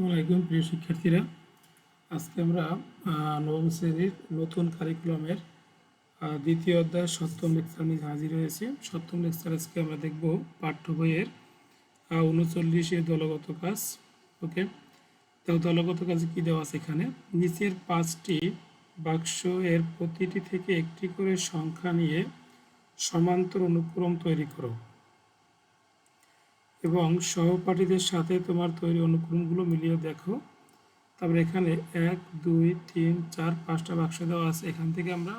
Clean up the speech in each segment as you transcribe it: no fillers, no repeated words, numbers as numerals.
আসসালামু আলাইকুম প্রিয় শিক্ষার্থীরা। আজকে আমরা নবম শ্রেণীর নতুন কারিকুলামের দ্বিতীয় অধ্যায় সপ্তম লেকচার নিয়ে হাজির হয়েছি। সপ্তম লেকচার আজকে আমরা দেখব পাঠ্য বইয়ের 39 দলগত কাজ। ওকে, তো দলগত কাজে কী দেওয়া আছে এখানে? নিচের 5টি বাক্স এর প্রতিটি থেকে একটি করে সংখ্যা নিয়ে সমান্তর অনুক্রম তৈরি করো এবং সহপাঠীদের সাথে তোমার তৈরি অনুক্রমগুলো মিলিয়ে দেখো। তারপরে এখানে 1, 2, 3, 4, 5টা বাক্স দেওয়া আছে। এখান থেকে আমরা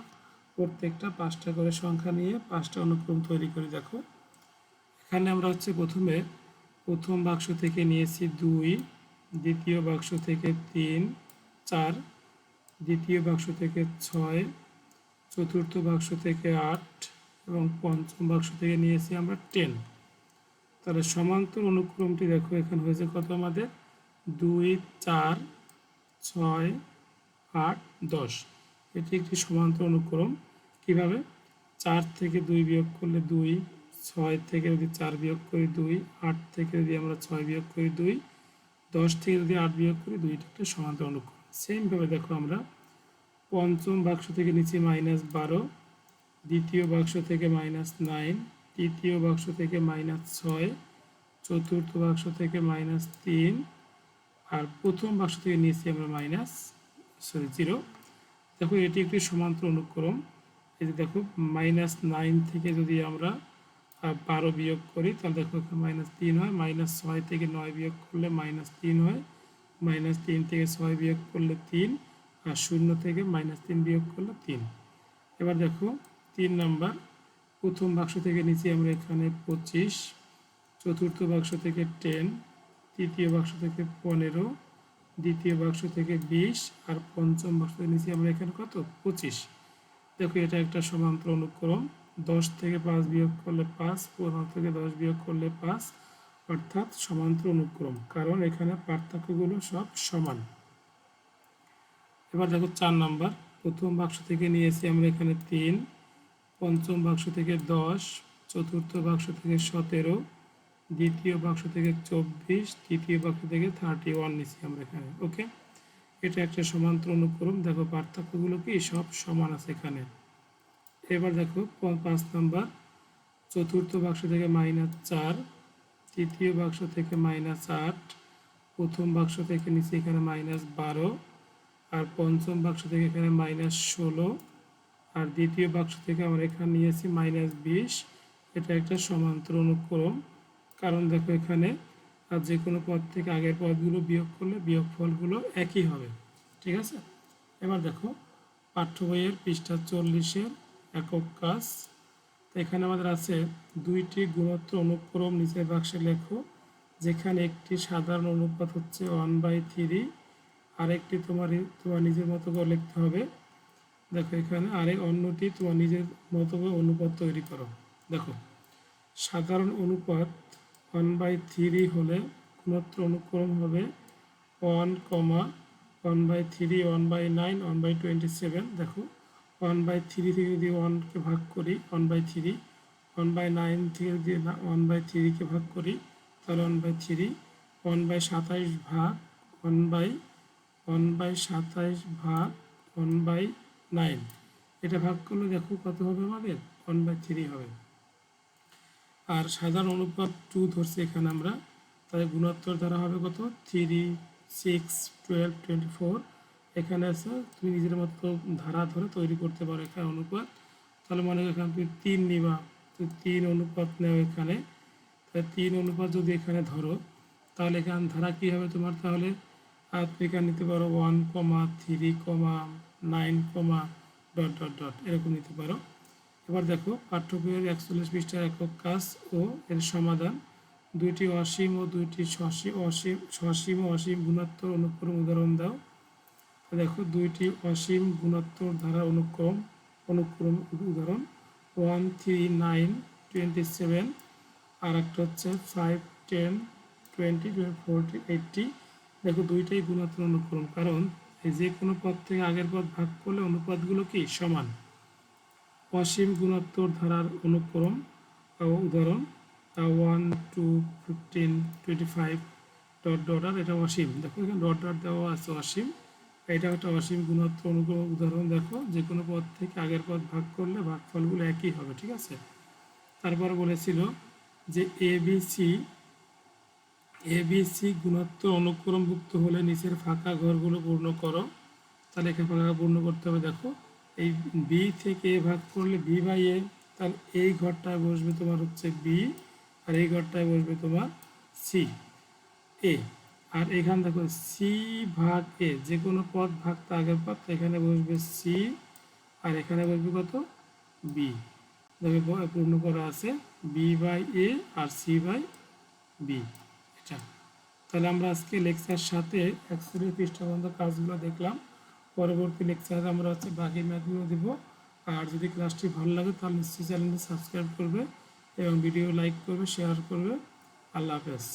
প্রত্যেকটা 5টা করে সংখ্যা নিয়ে 5টা অনুক্রম তৈরি করে দেখো। এখানে আমরা প্রথমে প্রথম বাক্স থেকে নিয়েছি 2, দ্বিতীয় বাক্স থেকে 3, 4, দ্বিতীয় বাক্স থেকে 6, চতুর্থ বাক্স থেকে 8 এবং পঞ্চম বাক্স থেকে নিয়েছি আমরা 10। তাহলে সমান্তর অনুক্রমটি দেখো এখানে হয়েছে কত আমাদের? 2, 4, 6, 8, 10। এটি একটি সমান্তর অনুক্রম। কিভাবে? 4 থেকে 2 বিয়োগ করলে 2, 6 থেকে যদি 4 বিয়োগ করি 2, 8 থেকে যদি আমরা 6 বিয়োগ করি 2, 10 থেকে যদি 8 বিয়োগ করি 2, এটা একটা সমান্তর অনুক্রম। সেমভাবে দেখো আমরা পঞ্চম বাক্স থেকে নিচে -12, দ্বিতীয় বাক্স থেকে -9, তৃতীয় বাক্স থেকে -6, চতুর্থ বাক্স থেকে -3 আর প্রথম বাক্স থেকে নিয়েছি আমরা 0। দেখো এটি একটি সমান্তর অনুক্রম। এই যে দেখো -9 থেকে যদি আমরা 12 বিয়োগ করি তাহলে দেখো -3 হয়, -6 থেকে 9 বিয়োগ করলে -3 হয়, -3 থেকে 6 বিয়োগ করলে 3 আর 0 থেকে -3 বিয়োগ করলে 3। এবার দেখো 3 নাম্বার, প্রথম বাক্স থেকে নিচে আমরা এখানে 25, চতুর্থ বাক্স থেকে 10, তৃতীয় বাক্স থেকে 15, দ্বিতীয় বাক্স থেকে 20 আর পঞ্চম বাক্সের নিচে আমরা এখানে কত? 25। দেখো এটা একটা সমান্তর অনুক্রম। 10 থেকে 5 বিয়োগ করলে 5, 15 থেকে 10 বিয়োগ করলে 5, অর্থাৎ সমান্তর অনুক্রম, কারণ এখানে পার্থক্যগুলো সব সমান। এবার দেখো 4 নাম্বার, প্রথম বাক্স থেকে নিয়েছি আমরা এখানে 3, পঞ্চম বাক্স থেকে 10, চতুর্থ বাক্স থেকে 17, দ্বিতীয় বাক্স থেকে 24, তৃতীয় বাক্স থেকে 31 নিচ্ছি আমরা এখানে। ওকে, এটা একটা সমান্তর অনুক্রম। দেখো পার্থক্যগুলো কি সব সমান আছে এখানে। এবার দেখো 5 নাম্বার, চতুর্থ বাক্স থেকে -4, তৃতীয় বাক্স থেকে -8, প্রথম বাক্স থেকে নিচে এখানে -12 আর পঞ্চম বাক্স থেকে এখানে -16 আর দ্বিতীয় বাক্স থেকে আমরা এখানে নিয়েছি -20। এটা একটা সমান্তর অনুক্রম, কারণ দেখো এখানে আর যে কোনো পদ থেকে আগের পদগুলো বিয়োগ করলে বিয়োগফলগুলো একই হবে। ঠিক আছে, এবার দেখো পাঠ্য বইয়ের পৃষ্ঠা 40-এর একক কাজ। তো এখানে আমাদের আছে 2টি গুণোত্তর অনুক্রম নিচের বাক্সে লেখো, যেখানে একটি সাধারণ অনুপাত হচ্ছে 1/3, আরেকটি তোমার নিজের মতো করে লিখতে হবে। দেখো এখানে অন্যটি তোমার নিজের মতো করে অনুপাত তৈরি করো। দেখো সাধারণ অনুপাত 1/3 হলে গুণোত্তর অনুক্রম হবে 1, 1/3, 1/9, 1/27। দেখো 1/3 থেকে যদি 1কে ভাগ করি 1/3, 1/9 থেকে যদি 1/3কে ভাগ করি তাহলে 1/3, 1/27 ভাগ 1/27 ভাগ 1/9, এটা ভাগ করলে দেখো কত হবে আমাদের? 1/3 হবে। আর সাধারণ অনুপাত 2 ধরছি এখানে আমরা, তাই গুণোত্তর ধরা হবে কত? 3, 6, 12, 24। এখানে আছে তুমি নিজের মতো ধারা ধরে তৈরি করতে পারো এখানে অনুপাত। তাহলে মনে করো এখানে তুমি 3 নিবা, তো 3 অনুপাত নেও এখানে। তাহলে 3 অনুপাত যদি এখানে ধরো তাহলে এখানে ধারা কী হবে তোমার? তাহলে আর তুমি এখানে নিতে পারো 1, 3, 9, ... এরকম নিতে পারো। এবার দেখো পাঠ্য বইয়ের 41 পৃষ্ঠার একক কাজ ও এর সমাধান। 2টি অসীম ও 2টি সসীম ও অসীম গুণোত্তর অনুক্রম উদাহরণ দাও। দেখো 2টি অসীম গুণোত্তর ধারা অনুক্রম উদাহরণ 1, 3, 9, 27 আর একটা হচ্ছে 5, 10, 20, 40, 80। দেখো 2টাই গুণোত্তর অনুক্রম, কারণ এই যে কোনো পদ থেকে আগের পদ ভাগ করলে অনুপাতগুলো কি সমান। অসীম গুণোত্তর ধারার অনুক্রম উদাহরণ 1, 2, 15, 25 ডট ডট আর এটা অসীম, দেখো এখানে ডট ডট দেওয়া আছে অসীম, এটা একটা অসীম গুণোত্তর অনুক্রম উদাহরণ। দেখো যে কোনো পদ থেকে আগের পদ ভাগ করলে ভাগফলগুলো একই হবে, ঠিক আছে। তারপর বলেছিল যে এবিসি গুণোত্তর অনুক্রমভুক্ত হলে নিচের ফাঁকা ঘরগুলো পূর্ণ করো। তাহলে এখানে ফাঁকা পূর্ণ করতে হবে। দেখো এই বি থেকে এ ভাগ করলে বি বাই এ, তাহলে এই ঘরটায় বসবে তোমার হচ্ছে বি, আর এই ঘরটায় বসবে তোমার সি এ। আর এখানে দেখো সি ভাগ এ, যে কোনো পদ ভাগটা আগের পদ, এখানে বসবে সি আর এখানে বসবে কত বি। দেখো পূর্ণ করা আছে বি বাই এ আর সি বাই বি এটা। তাহলে আমরা আজকে লেকচার সাথে 100 পৃষ্ঠা পর্যন্ত কাজগুলো দেখলাম। পরবর্তী লেকচারে আমরা হচ্ছে বাকি ম্যাথগুলো দেব। আর যদি ক্লাসটি ভালো লাগে তাহলে নিশ্চয়ই চ্যানেলটি সাবস্ক্রাইব করবে এবং ভিডিও লাইক করবে, শেয়ার করবে। আল্লাহ হাফেজ।